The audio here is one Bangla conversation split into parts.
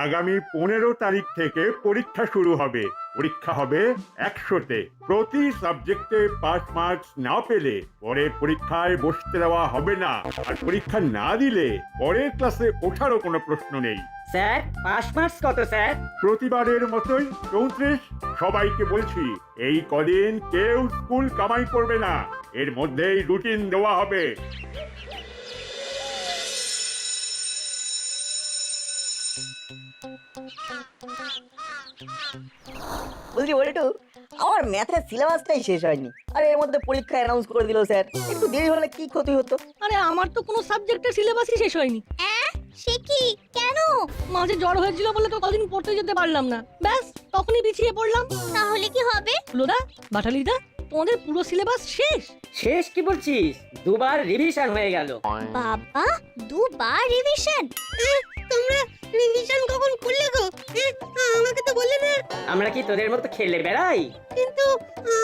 আগামী 15 তারিখ থেকে পরীক্ষা শুরু হবে। পরীক্ষা হবে 100-তে। প্রতি সাবজেক্টে পাস মার্কস না পেলে পরের পরীক্ষায় বসতে দেওয়া হবে না। আর পরীক্ষা না দিলে পরের ক্লাসে ওঠারও কোনো প্রশ্ন নেই। স্যার পাস মার্কস কত স্যার? প্রতিবারের মতোই 34। সবাইকে বলছি, এই কদিন কেউ স্কুল কামাই করবে না। এর মধ্যেই রুটিন দেওয়া হবে। বলছি বলটু, আমার ম্যাথের সিলেবাসটাই শেষ হয়নি, আর এর মধ্যে পরীক্ষা অ্যানাউন্স করে দিল স্যার। একটু দেরি হলে কি ক্ষতি হতো? আরে আমার তো কোনো সাবজেক্টের সিলেবাসই শেষ হয়নি। সে কি? কেন? মাঝে জ্বর হয়েছিল বলে তো কদিন পড়তে যেতে পারলাম না, ব্যাস তখনই পিছিয়ে পড়লাম। তাহলে কি হবে? লোদা, বাটালিদা, তোমাদের পুরো সিলেবাস শেষ? শেষ কি বলছিস? দুবার রিভিশন হয়ে গেল। বাবা, দুবার রিভিশন? তোমরা রিভিশন কখন করলে গো? আমাকে তো বললে না। আমরা কি তোদের মতো খেলে বেড়াই? কিন্তু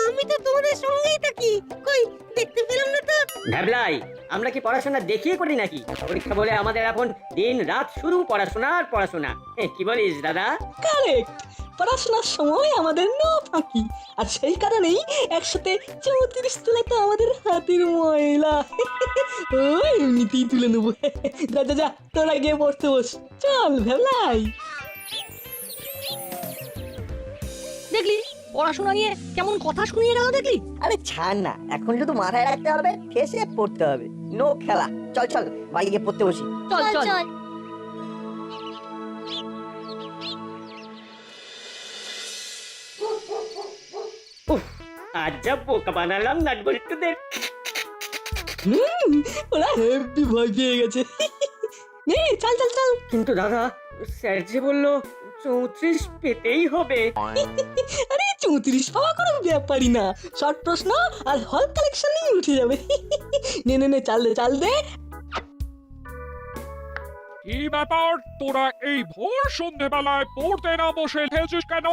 আমি তো তোমাদের সঙ্গেই থাকি, কই দেখতে পেলাম না তো। ভ্যাবলাই, আমরা কি পড়াশোনা দেখিয়ে করি নাকি? পরীক্ষা বলে আমাদের এখন দিন রাত শুরু পড়াশোনা আর পড়াশোনা। কি বলিস দাদা? কারেক্ট, পড়াশোনার সময় আমাদের না ফাঁকি, আর সেই কারণেই 134 তুলে তো আমাদের হাতের ময়লা। ওই এমনিতেই তুলে নেবো। যা যা যা, তোরা গিয়ে পড়তে বস। চল ভেবলাই। দেখলি পড়াশোনা নিয়ে কেমন কথা শুনিয়ে গেল, দেখলি? আরে ছাড় না, এখন শুধু মাথায় রাখতে হবে, ঠেসে পড়তে হবে। নো খেলা। চল চল, বাড়ি গিয়ে পড়তে বসি। চল চল। উফ, আজ যা বোকা বানালাম নাটবল্টুদের। ওরা হেব্বি ভয় পেয়ে গেছে। নে চল চল চল। কিন্তু দাদা, স্যার যে বললো 34 পেতেই হবে। আরে 34 পাওয়া কোনো ব্যাপারই না, শর্ট প্রশ্ন আর হল কালেকশন নিয়ে উঠে যাবে। নে নে নে, চাল দে চাল দে। কি ব্যাপার, তোরা এই ভোর সন্ধেবেলায় পড়তে না বসে খেলছিস কেন?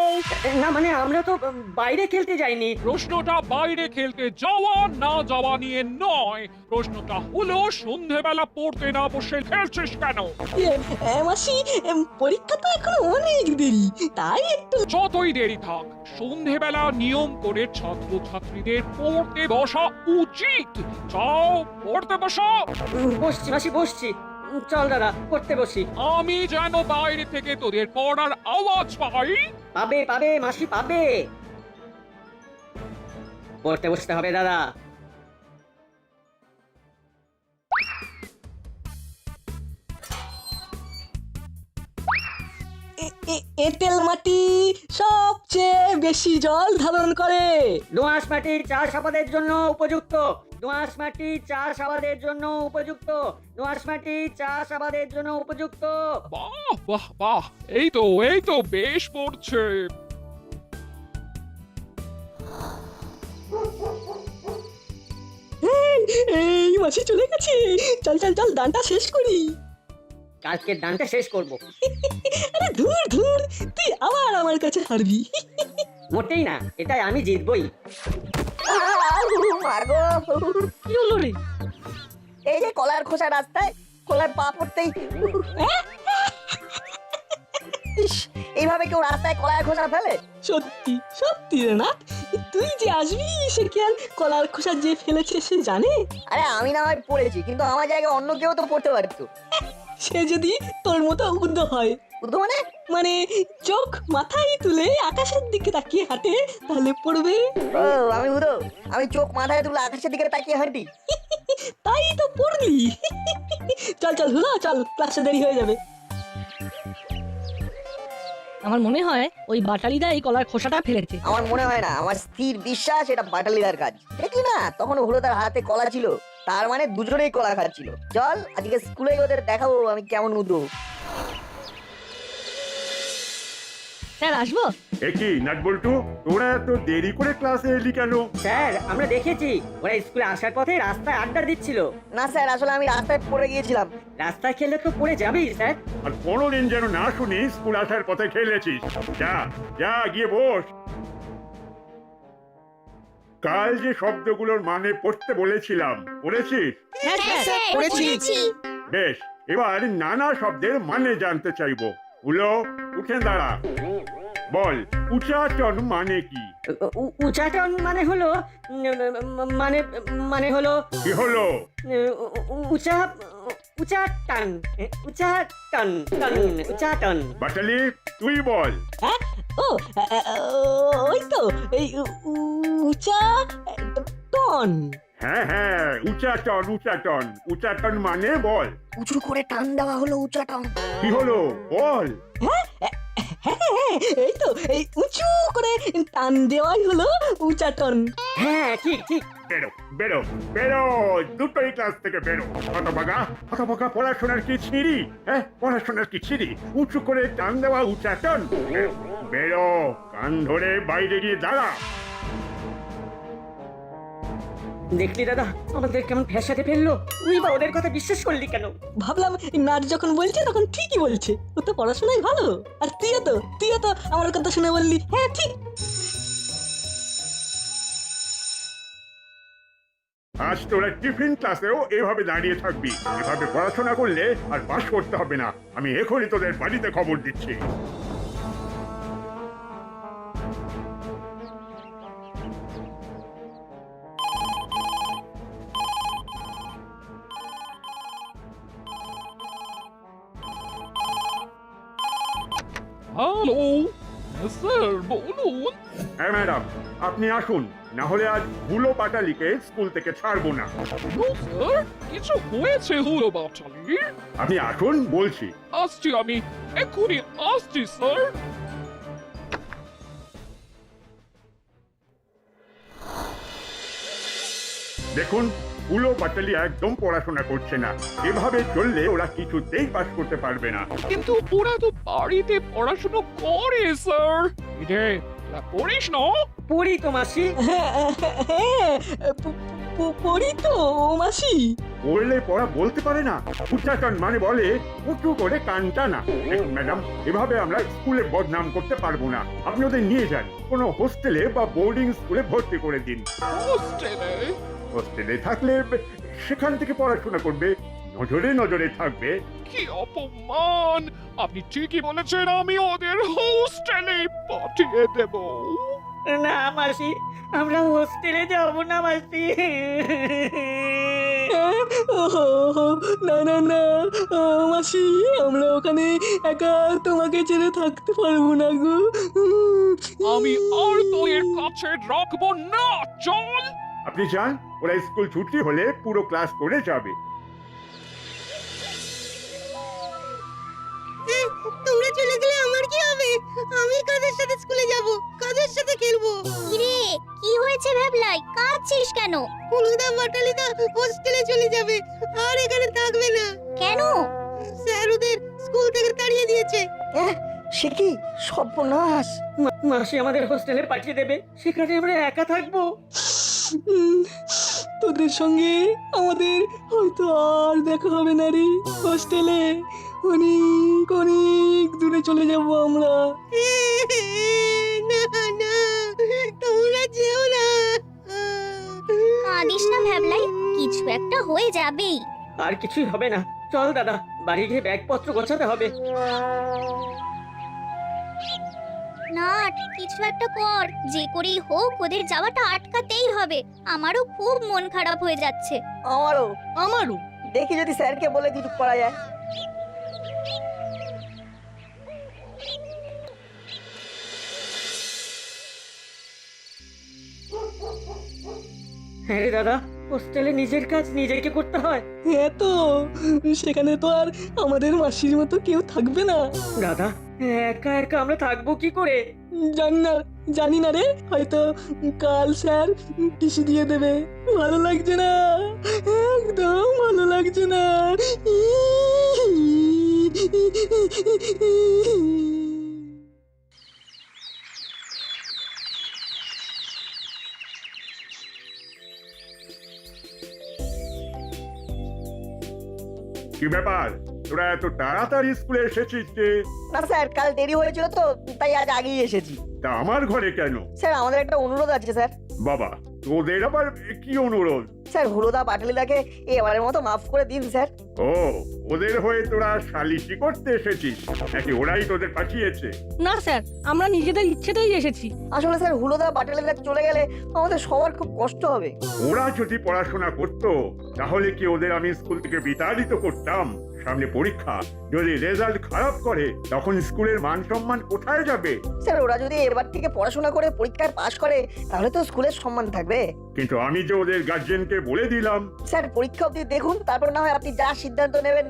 না মানে আমরা তো বাইরে খেলতে যাইনি। প্রশ্নটা বাইরে খেলতে যাওয়া না যাওয়া নিয়ে নয়, প্রশ্নটা হলো সন্ধেবেলা পড়তে না বসে খেলছিস কেন? মাসি, পরীক্ষা তো এখনো অনেক দেরি, তাই একটু। যতই দেরি থাক, সন্ধেবেলা নিয়ম করে ছাত্রছাত্রীদের পড়তে বসা উচিত। যাও পড়তে বসো। বসছি মাসি, বসছি। চল দাদা, পড়তে বসি। আমি যেন বাইরে থেকে তোদের পড়ার আওয়াজ পাই। পাবে পাবে মাসি, পাবে। পড়তে বসতে হবে দাদা। এঁটেল মাটি সবচেয়ে বেশি জল ধারণ করে। দোআঁশ মাটি চাষাবাদের জন্য উপযুক্ত। দোআঁশ মাটি চাষাবাদের জন্য উপযুক্ত। দোআঁশ মাটি চাষাবাদের জন্য উপযুক্ত। বাহ বাহ বাহ, এই তো বেশ পড়ছে। এই মাসি চলে গেছে, চল চল চল, দানটা শেষ করি। কালকে দানটা শেষ করব। আরে ধুর ধুর, তুই আবার আমার কাছে হারবি। মোটেই না, এটাই আমি জিতবই। মারগো। কি হলো রে? এই যে কলার খোসা রাস্তায়, কলার পা পড়তেই ইস, এইভাবে কেউ রাস্তায় কলার খোসা ফেলে? সত্যি সত্যি রে না, তুই যে আসবি সে কি আর কলার খোসা যে ফেলেছে সে জানে? আরে আমি না হয় পড়েছি, কিন্তু আমার জায়গায় অন্য কেউ তো পড়তে পারতো। সে যদি তোর মতো উদ্য হয়, বুঝতো মানে? মানে চোখ মাথায় তুলে আকাশের দিকে তাকিয়ে হাঁটে, তাহলে পড়বে। ও আমি বুঝো, আমি চোখ মাথায় তুলে আকাশের দিকে তাকিয়ে হাঁটি। তাই তো পড়লি। চল চল হুলো, চল, ক্লাসে দেরি হয়ে যাবে। আমার মনে হয় ওই বাটালিদা এই কলার খোসাটা ফেলেছে। আমার মনে হয় না, আমার স্থির বিশ্বাস এটা বাটালিদার কাজ। দেখলি না, তখন হলো তার হাতে কলা ছিল, তার মানে দুজনেই কলা খাচ্ছিল। চল আজকে স্কুলে ওদের দেখাবো আমি কেমন উদো। স্যার আসবো? একই নাটবল্টু, তোরা এত দেরি করে ক্লাসে এলি কেন? স্যার আমরা দেখেছি ওরা স্কুলে আসার পথে রাস্তায় আড্ডা দিচ্ছিল। না স্যার, আসলে আমি রাস্তায় পড়ে গিয়েছিলাম। রাস্তায় খেলে তো পড়ে যাবেই স্যার। আর কোনোদিন যেন না শুনি স্কুল আসার পথে খেলেছিস। যা যা গিয়ে বস। কাল যে শব্দগুলোর মানে পড়তে বলেছিলাম, পড়েছিস? হ্যাঁ স্যার, পড়েছি। বেশ, এবার নানা শব্দের মানে জানতে চাইবো। উলো, উঠে দাঁড়া। বল, উচাটন মানে কি? উচাটন মানে হলো মানে মানে হলো কি হলো? উচা উচাটন উচাটন উচাটন। বাটালি, তুই বল। ও ওই তো এই উচা টন। হ্যাঁ হ্যাঁ, উচাটন উচাটন উচাটন মানে বল। উঁচু করে টান দেওয়া হলো উঁচাটন। কি হলো বল? এই তো এই উঁচু করে টান দেওয়াই হলো উচাটন। হ্যাঁ ঠিক ঠিক। বেরো বেরো বেরো, দুটোই ক্লাস থেকে বেরো। হতভাগা পড়াশোনার কি ছিঁড়ি? হ্যাঁ, পড়াশোনার কি ছিঁড়ি? উঁচু করে টান দেওয়া উচাটন। বেরো, কান ধরে বাইরে গিয়ে দাঁড়া। দেখলি দাদা, আমাদের কেমন ফ্যাসাতে ফেললো। তুই বা ওদের কথা বিশ্বাস করলি কেন? ভাবলাম নাট যখন বলছে তখন ঠিকই বলছে, ও তো পড়াশোনায় ভালো। আর তুইও তো আমার কথা শুনে বললি হ্যাঁ ঠিক। আজ তোরা টিফিন ক্লাসেও এভাবে দাঁড়িয়ে থাকবি। এভাবে পড়াশোনা করলে আর পাস করতে হবে না। আমি এখনই তোদের বাড়িতে খবর দিচ্ছি। হ্যালো, স্যার বলুন। হ্যাঁ ম্যাডাম, আপনি আসুন, না হলে আজ হুলো পাটালিকে স্কুল থেকে ছাড়বো না। নো স্যার, কিছু হয়েছে হলো বাটালি? আপনি আসুন বলছি। আসছি আমি, এক্ষুনি আসছি স্যার। দেখুন, হুলো পাটালি একদম পড়াশোনা করছে না। এভাবে চললে ওরা কিছুতেই পাস করতে পারবে না। কিন্তু ওরা তো বাড়িতে পড়াশোনা করে স্যার। রে, পড়িস না? পড়ি তো মাসি। পড়ি তো মাসি। পড়লে পড়া বলতে পারে না। উচ্চাটন মানে বলে উঁচু করে কানটা না। দেখুন ম্যাডাম, এভাবে আমরা স্কুলে বদনাম করতে পারবো না। আপনি ওদের নিয়ে যান, কোনো হোস্টেলে বা বোর্ডিং স্কুলে ভর্তি করে দিন। হোস্টেলে? হোস্টেলে থাকলে সেখান থেকে পড়াশোনা করবে, নজরে নজরে থাকবে। কি অপমান! আপনি ঠিকই বলেছেন, আমি ওদের হোস্টেলে পাঠিয়ে দেব। না মাসি, আমরা হোস্টেলে যাব না মাসি। না না না মাসি, আমরা ওখানে একা তোমাকে ছেড়ে থাকতে পারবো না গো। আমি আর তোর কাছে রাখবো না। চল। আপনি যান, ওরা স্কুল ছুটি হলে পুরো ক্লাস করে যাবে। তোমরা চলে গেলে আমার কি হবে? আমি কাদের সাথে স্কুলে যাব? কাদের সাথে খেলবো? কিরে, কি হয়েছে ভ্যাবলাই? কাঁদছিস কেন? হলুদা বাটালিদা হোস্টেলে চলে যাবে, আর এখানে থাকবে না। কেন? স্যার ওদের স্কুল থেকে তাড়িয়ে দিয়েছে। সে কি সর্বনাশ! মাসি আমাদের হোস্টেলে পাঠিয়ে দেবে, সেখানে আমরা একা থাকবো। তোদের সঙ্গে আমাদের হয়তো আর দেখা হবে না রে। হোস্টেলে অনেক অনেক দূরে চলে যাব আমরা। না না, তোমরা যেও না। কাঁদিস না ভ্যাবলাই, কিছু একটা হয়ে যাবেই। আর কিছুই হবে না। চল দাদা, বাড়ি গিয়ে ব্যাগপত্র গোছাতে হবে। না, কিছু একটা কর, যে করেই হোক ওদের যাওয়াটা আটকাতেই হবে। আমারও খুব মন খারাপ হয়ে যাচ্ছে। আমারও দেখি যদি স্যারকে বলে কিছু করা যায়। হ্যাঁ রে দাদা, হোস্টেলে নিজের কাজ নিজেকে করতে হয়। হ্যাঁ তো, সেখানে তো আর আমাদের মাসির মতো কেউ থাকবে না। দাদা, একা একা আমরা থাকবো কি করে? জানি না রে, হয়তো কাল স্যার টিসি দিয়ে দেবে। ভালো লাগছে না, একদম ভালো লাগছে না। কি ব্যাপার, তোরা এত তাড়াতাড়ি স্কুলে এসেছিস যে? না স্যার, কাল দেরি হয়েছিল তো, তাই আজ আগেই এসেছি। তা আমার ঘরে কেন? স্যার আমাদের একটা অনুরোধ আছে স্যার। বাবা, তোদের আবার কি অনুরোধ? স্যার হুলোদা বাটালিদাকে এবারের মতো মাফ করে দিন স্যার। ও, ওদের হয়ে তোরা সালিশি করতে এসেছিস নাকি ওরাই তোদের পাঠিয়েছে? না স্যার, আমরা নিজেদের ইচ্ছেতেই এসেছি। আসলে স্যার হুলোদা বাটালিদা চলে গেলে আমাদের সবার খুব কষ্ট হবে। ওরা যদি পড়াশোনা করতো তাহলে কি ওদের আমি স্কুল থেকে বিতাড়িত করতাম? সামনে পরীক্ষা, যদি রেজাল্ট খারাপ করে তখন স্কুলের মান সম্মান কোথায় যাবে? স্যার ওরা যদি এবার থেকে পড়াশোনা করে পরীক্ষায় পাশ করে তাহলে তো স্কুলের সম্মান থাকবে। কিন্তু আমি যে ওদের গার্জেনকে বলে দিলাম। স্যার পরীক্ষা অবধি দেখুন, তারপর না হয় আপনি যা সিদ্ধান্ত নেবেন।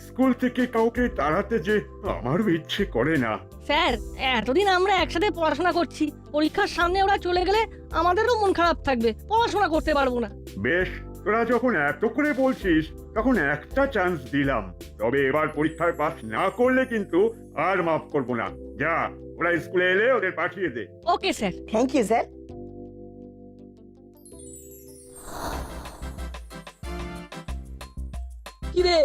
স্কুল থেকে কাউকে তাড়াতে যে আমারও ইচ্ছে করে না। স্যার এতদিন আমরা একসাথে পড়াশোনা করছি, পরীক্ষার সামনে ওরা চলে গেলে আমাদেরও মন খারাপ থাকবে, পড়াশোনা করতে পারবো না। বেশ, তোরা যখন এত করে বলছিস তখন একটা চান্স দিলাম, তবে এবার পরীক্ষায় পাস না করলে কিন্তু আর মাফ করব না। যা, ওরা স্কুলে এলে ওদের পাঠিয়ে দে। Okay sir. Thank you sir. কিরে,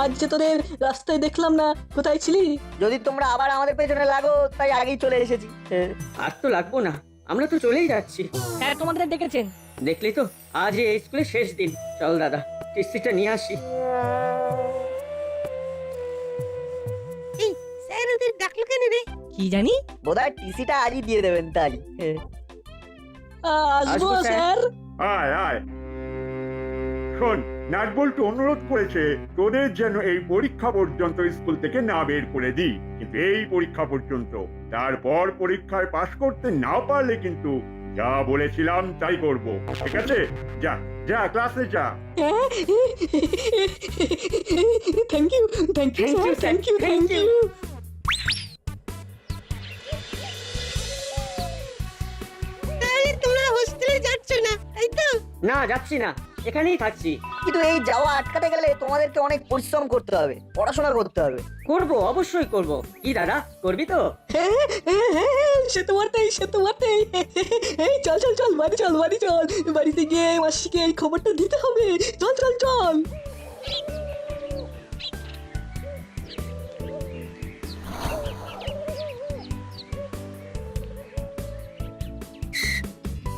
আজ যে তোদের রাস্তায় দেখলাম না, কোথায় ছিলি? যদি তোমরা আবার আমাদের পেছনে লাগো তাই আগেই চলে এসেছি। আর তো লাগবো না, আমরা তো চলেই যাচ্ছি। স্যার তোমাদের ডেকেছেন। দেখলি তো, আজ এই স্কুলের শেষ দিন। চল দাদা, টিসিটা নিয়ে আসি। এই স্যার ওদের ডাকলো কেন রে? কি জানি, বোধহয় টিসিটা আজই দিয়ে দেবেন তাই। আসবো আসবো, স্যার। স্যার। আয় আয়, শোন, নাটবল্টু অনুরোধ করেছে তোদের যেন এই পরীক্ষা পর্যন্ত স্কুল থেকে না বের করে দিই, কিন্তু এই পরীক্ষা পর্যন্ত। তারপর পরীক্ষায় পাশ করতে না পারলে কিন্তু যা বলেছিলাম তাই করব, ঠিক আছে? যা যা, ক্লাসে যা। Thank you, thank you sir, thank you, thank you. তাহলে তোমরা হোস্টেলে যাচ্ছ না, তাই তো? না, যাচ্ছি না, এখানেই থাকছি। কিন্তু এই যাওয়া আটকাতে গেলে তোমাদেরকে অনেক পরিশ্রম করতে হবে, পড়াশোনা করতে হবে। করব, অবশ্যই করব। কি দাদা, করবি তো? সে তো বটেই, সে তো বটেই। এই চল চল চল, বাড়ি চল, বাড়ি চল। বাড়িতে গিয়ে মাসিকে এই খবরটা দিতে হবে। চল চল চল।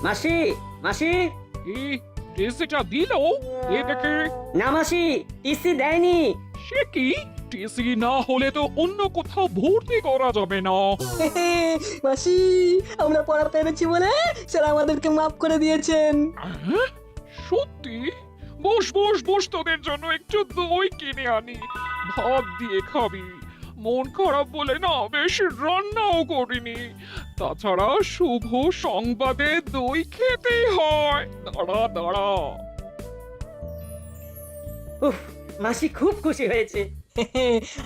মাসি, মাসি। এই টিসিটা দিল? এ দেখে। না মাসি, টিসি দেয়নি। সে কি? টিসি না হলে তো অন্য কোথাও ভর্তি করা যাবে না। মাসি, আমরা পড়া পেরেছি বলে স্যার আমাদেরকে মাফ করে দিয়েছেন। হ্যাঁ? সত্যি? বস বস বস, তোদের জন্য একটু দই কিনে আনি, ভাত দিয়ে খাবি। মন খারাপ বলে না বেশ রান্নাও করিনি। তাছাড়া শুভ সংবাদে দই খেতেই হয়। দাঁড়া দাঁড়া। উফ, মাসি খুব খুশি হয়েছে।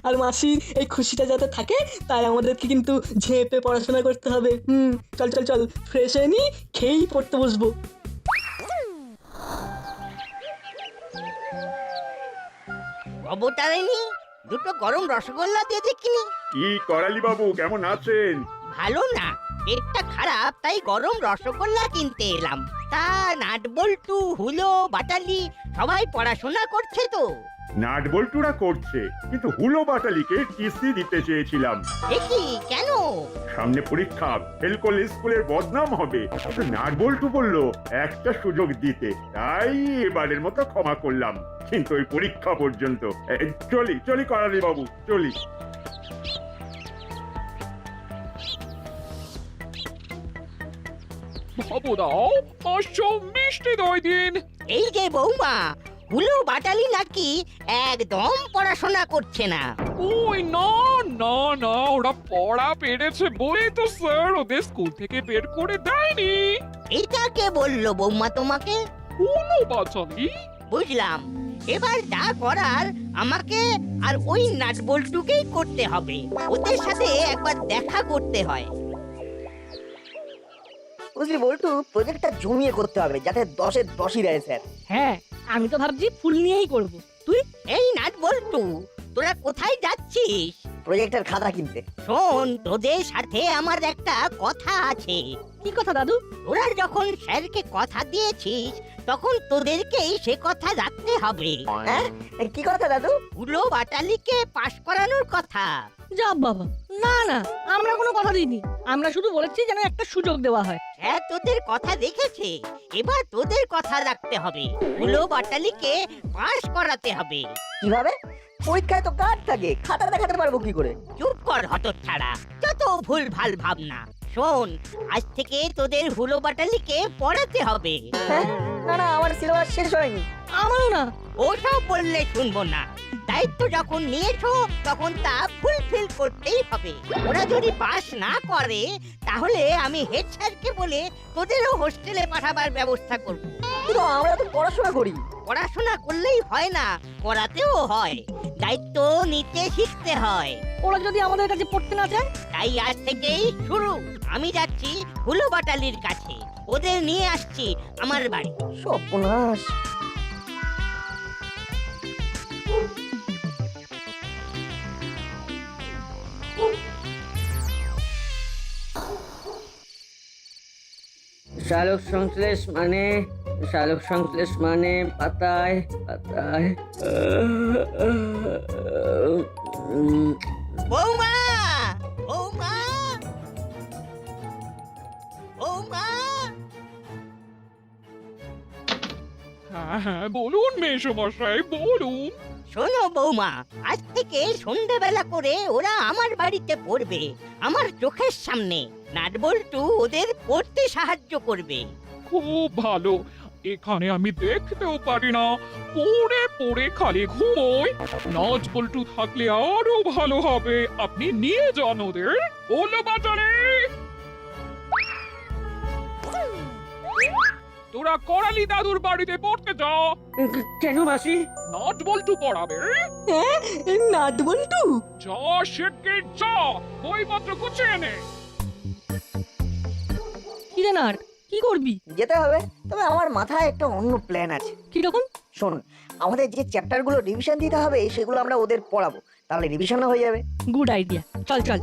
আর মাসির এই খুশিটা যাতে থাকে তাই আমাদেরকে কিন্তু ঝেঁপে পড়াশোনা করতে হবে। চল চল চল, ফ্রেশ হয়ে নি, খেয়েই পড়তে বসবো। অবতারিণী, দুটো গরম রসগোল্লা দিয়ে দেখিনি। কি করালি বাবু, কেমন আছেন? ভালো না, পেটটা খারাপ, তাই গরম রসগোল্লা কিনতে এলাম। তা নাটবল্টু, হুলো, বাটালি সবাই পড়াশোনা করছে তো? নাটবল্টুরা করছে, কিন্তু হুলো বাটালিকে টিসি দিতে চেয়েছিলাম। দেখি কেন? সামনে পরীক্ষা, ফেল করলে স্কুলের বদনাম হবে। কিন্তু নাটবল্টু বলল একটা সুযোগ দিতে, তাই এবারের মতো ক্ষমা করলাম। কিন্তু ওই পরীক্ষা পর্যন্ত। চলি চলি করালি বাবু, চলি। বাবু দাও, 500 মিষ্টি দই দিন। এই যে বৌমা, হুলো বাটালি নাকি একদম পড়াশোনা করছে না। ওই না না না, ওরা পড়া পেরেছে বলেই তো স্যার ওদের স্কুল থেকে বের করে দেয়নি। এটা কে বললো বৌমা তোমাকে? কোনো বাচালি। বুঝলাম, এবার যা করার আমাকে আর ওই নাটবল্টুকেই করতে হবে। ওদের সাথে একবার দেখা করতে হয়। বুঝলি বল্টু, প্রজেক্টটা জমিয়ে করতে হবে যাতে 10-এ 10ই দেয় স্যার। হ্যাঁ, আমি তো ভাবছি ফুল নিয়েই করব। তুই? এই নাটবল্টু, তোরা কোথায় যাচ্ছিস? প্রজেক্টের খাতা কিনতে। শোন, তোদের সাথে আমার একটা কথা আছে। কি কথা দাদু? তোরা যখন স্যারকে কথা দিয়েছিস তখন তোদেরকেই সে কথা রাখতে হবে। হ্যাঁ, কি কথা দাদু? হুলো বাটালিকে পাশ করানোর কথা। যা বাবা, না না, আমরা কোনো কথা দিইনি। আমরা শুধু বলেছি যেন একটা সুযোগ দেওয়া হয়। হ্যাঁ, তোদের কথা দেখেছে, এবার তোদের কথা রাখতে হবে। হুলো বাটালিকে পাশ করাতে হবে। কিভাবে? পরীক্ষায় তো কার্ড থাকে, খাতা দেখাতে পারবো কি করে? চুপ কর হতচ্ছাড়া, যত ভুল ভাল ভাবনা। শোন, আজ থেকে তোদের হুলো বাটালিকে পড়াতে হবে। হ্যাঁ, না না, আমার সিলেবাস শেষ হয়নি। আমারও না। ওসব বললে শুনবো না। দায়িত্ব যখন নিয়েছো তখন তা ফুলফিল করতেই হবে। ওরা যদি পাস না করে তাহলে আমি হেড স্যারকে বলে তোদেরও হোস্টেলে পাঠাবার ব্যবস্থা করব। কিন্তু আমরা তো পড়াশোনা করি। পড়াশোনা করলেই হয় না, করাতেও হয়। দায়িত্ব নিতে শিখতে হয়। ওরা যদি আমাদের কাছে পড়তে না চায়? তাই আজ থেকেই শুরু। আমি যাচ্ছি হুলো বাটালির কাছে, ওদের নিয়ে আসছি আমার বাড়ি। সর্বনাশ। সালোক সংশ্লেষ মানে পাতায় পাতায় বৌমা, বৌমা, বৌমা। হ্যাঁ হ্যাঁ, বলুন মেসোমশাই, বলুন। শোনো বৌমা, আজ থেকে সন্ধ্যেবেলা করে ওরা আমার বাড়িতে পড়বে, আমার চোখের সামনে। নাটবল্টু ওদের পড়তে সাহায্য করবে। খুব ভালো। এখানে আমি দেখতেও পারি না, পড়ে পড়ে খালি ঘুমোই। নাচ বল্টু থাকলে আরো ভালো হবে। আপনি নিয়ে যান ওদের। ওলো বাজারে, তোরা করালি দাদুর বাড়িতে পড়তে যা। কেন মাসি? নাচ বল্টু পড়াবে। হ্যাঁ, নাট বল্টু। যা শেখে যা, বইপত্র গুছিয়ে নে। কি রে নাট, কি করবি? যেতে হবে, তবে আমার মাথায় একটা অন্য প্ল্যান আছে। কিরকম? শোন, আমাদের যে চ্যাপ্টারগুলো রিভিশন দিতে হবে সেগুলো আমরা ওদের পড়াবো, তাহলে রিভিশনও হয়ে যাবে। গুড আইডিয়া, চল চল।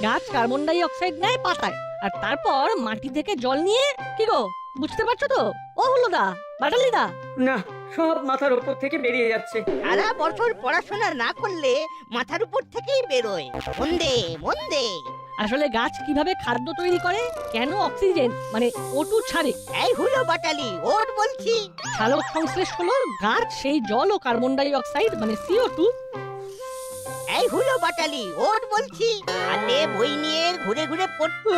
গাছ কার্বন ডাই অক্সাইড নেয় পাতায়, আর তারপর মাটি থেকে জল নিয়ে, কি গো বুঝতে পারছো তো? ও হলো দা, বাটালি দা। না, সব মাথার উপর থেকে বেরিয়ে যাচ্ছে। সারা বছর পড়াশোনা না করলে মাথার উপর থেকেই বেরোয়। মন দে, মন দে। আসলে গাছ কিভাবে খাদ্য তৈরি করে, কেন অক্সিজেন মানে O2 ছাড়ে? এই হুলো বাটালি, ওর বলছি। সালোক সংশ্লেষ হলো গাছ সেই জল ও কার্বন ডাই অক্সাইড মানে CO2। এই হুলো বাটালি, ওর বলছি। হাতে বই নিয়ে ঘুরে ঘুরে পড়তে।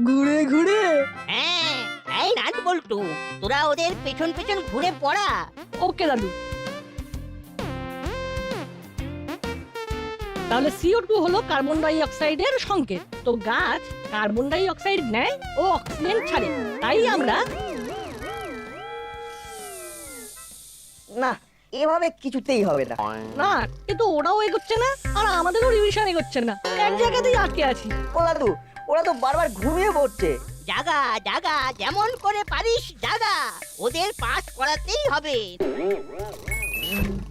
ঘুরে ঘুরে? হ্যাঁ, এই নাট বল্টু, তোরা ওদের পেছন পেছন ঘুরে পড়া। ওকে দাদু। তাহলে CO2 হলো কার্বন ডাই অক্সাইডের সংকেত। তো গাছ কার্বন ডাই অক্সাইড নেয় ও অক্সিজেন ছাড়ে, তাই আমরা। না, এভাবে কিছুতেই হবে না। না, কিন্তু ওরাও এগোচ্ছে না আর আমাদেরও রিভিশন এগোচ্ছে না, এক জায়গাতেই আটকে আছি। ও দাদু, ওরা তো বারবার ঘুমিয়ে পড়ছে। জাগা জাগা, যেমন করে পারিস জাগা। ওদের পাস করাতেই হবে।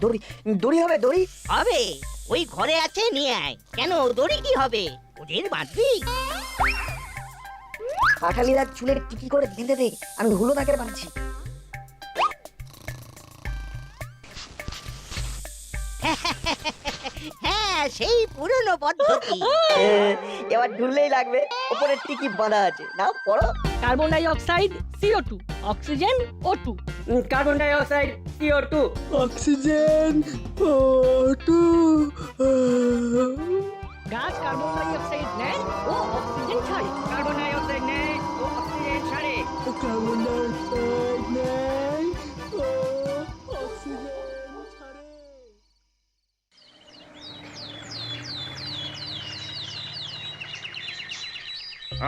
দড়ি দড়ি হবে, দড়ি হবে, ওই ঘরে আছে, নিয়ে আয়। কেন, দড়ি কি হবে? ওদের বাঁধবি। কাঠালিদার চুলের টিকি করে বেঁধে দে, আমি হুলো তাকে বাঁধছি। হ্যাঁ, সেই পুরনো পদ্ধতি। এবার ঢুললেই লাগবে, উপরে টিকি বাঁধা আছে। না পড়ো। Carbon dioxide CO2, oxygen O2। Carbon dioxide CO2। Oxygen O2। গাছ কার্বন ডাই অক্সাইড নেয় ও অক্সিজেন ছাড়ে। কার্বন ডাই অক্সাইড নেয় ও অক্সিজেন ছাড়ে। কার্বন ডাই অক্সাইড নেয় ও অক্সিজেন ছাড়ে।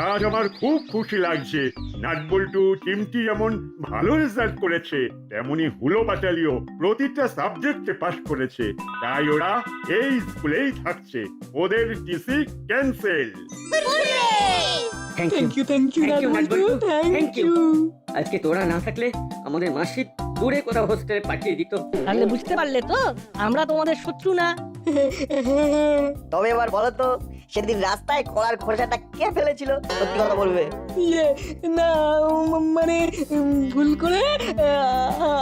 আজ আমার খুব খুশি লাগছে। নাটবল্টু চিমটি যেমন ভালো রেজাল্ট করেছে, তেমনি হুলো বাটালিও প্রতিটা সাবজেক্টে পাশ করেছে। তাই ওরা এই স্কুলেই থাকছে। ওদের TC cancel. Thank thank you. You, thank you Thank you, নাটবল্টু, নাটবল্টু। Thank Thank you. ইউ। আজকে তোরা না থাকলে আমাদের মাসি দূরে কোথাও হোস্টেলে পাঠিয়ে দিত। তাহলে বুঝতে পারলে তো আমরা তোমাদের শত্রু না। তবে এবার বলো তো, সেদিন রাস্তায় কলার খোসাটা কে ফেলেছিল সত্যি কথা বলবে। ইয়ে না মানে ভুল করে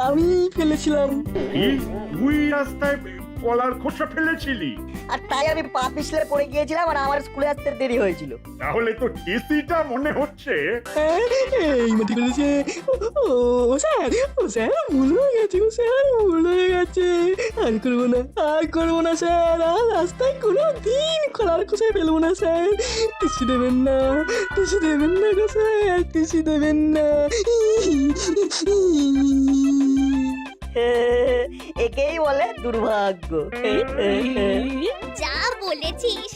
আমি ফেলেছিলাম। কি তুই রাস্তায় কলার খোসা ফেলেছিলি? আর তাই আমি পা পিছলে পড়ে গিয়েছিলাম আর আমার স্কুলে আসতে দেরি হয়েছিল। তাহলে তো টিসিটা মনে হচ্ছে। হ্যাঁ, এই মাটি করেছে। ও স্যার ভুল হয়ে গেছে, ও স্যার ভুল হয়ে গেছে। আর করবো না স্যার, আর রাস্তায় কোনো দিন কলার খোসায় ফেলবো না স্যার। টিসি দেবেন না গো স্যার, টিসি দেবেন না। একেই বলে দুর্ভাগ্য। যা বলেছিস